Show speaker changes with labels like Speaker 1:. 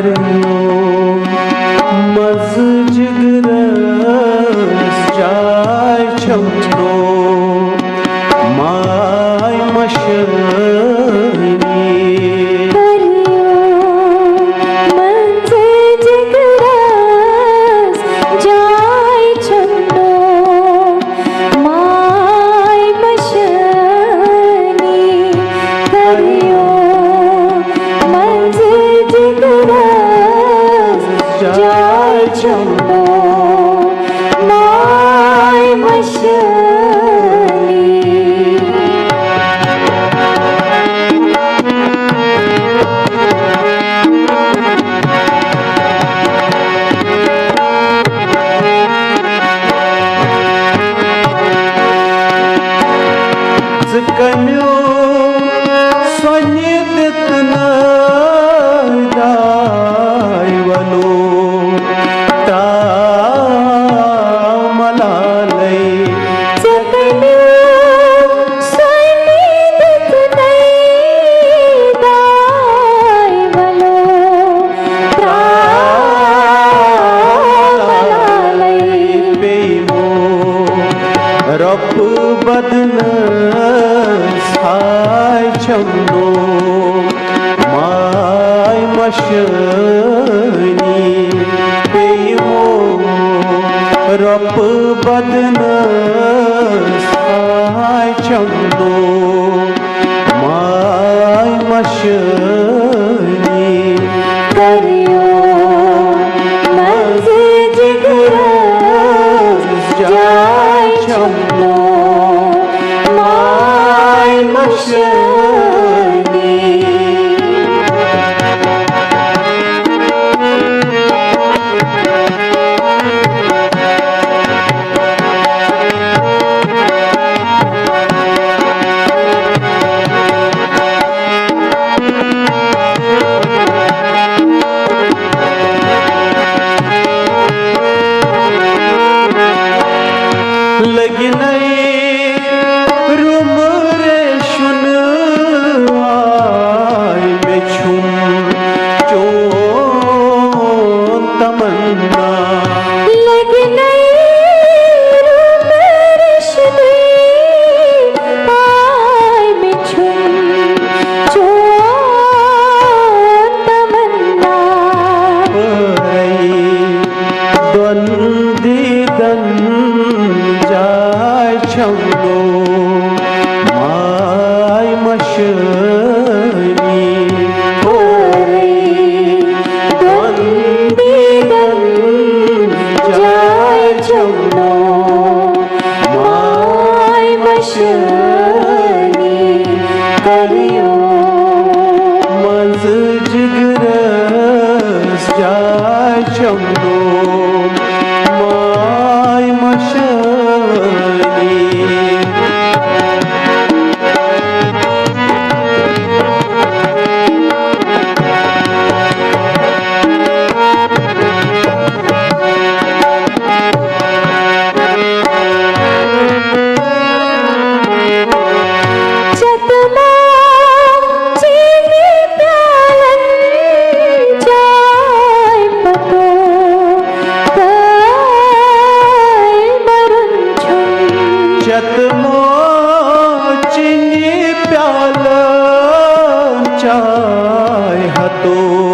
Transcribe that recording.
Speaker 1: करियो मस्जिद रस जाय छमनो माय मशनी
Speaker 2: करियो मस्जिद रस जाय छमनो माय मशनी करियो मस्जिद रस जाय छमनो माय मशनी
Speaker 1: कम्यो सोने दितना दाय वनो ता मलालै
Speaker 2: कम्यो सोने दितना दाय वनो ता मलालै
Speaker 1: पेमो रब बदन साय छमनो माय मशनी पेमो रब बदन साय छमनो माय मशनी
Speaker 2: करियो मस्जिद रस जाय छमनो माय मशनी
Speaker 1: लगी नहीं रूम रे सुन आय में छुम चो तमन्ना
Speaker 2: लगी नहीं रूम रिश्ते आय में छुम चो तमन्ना
Speaker 1: द्वंदी दन जाय छमनो माय मशनी द्वंदी दन जाय छमनो माय
Speaker 2: मशनी करियो
Speaker 1: मस्जिद रस जाय छमनो माय मशनी
Speaker 2: चतमा चीनी प्यालन जाय पतो काय मरुन छुम
Speaker 1: चतमो चिनी प्याल चाय हतो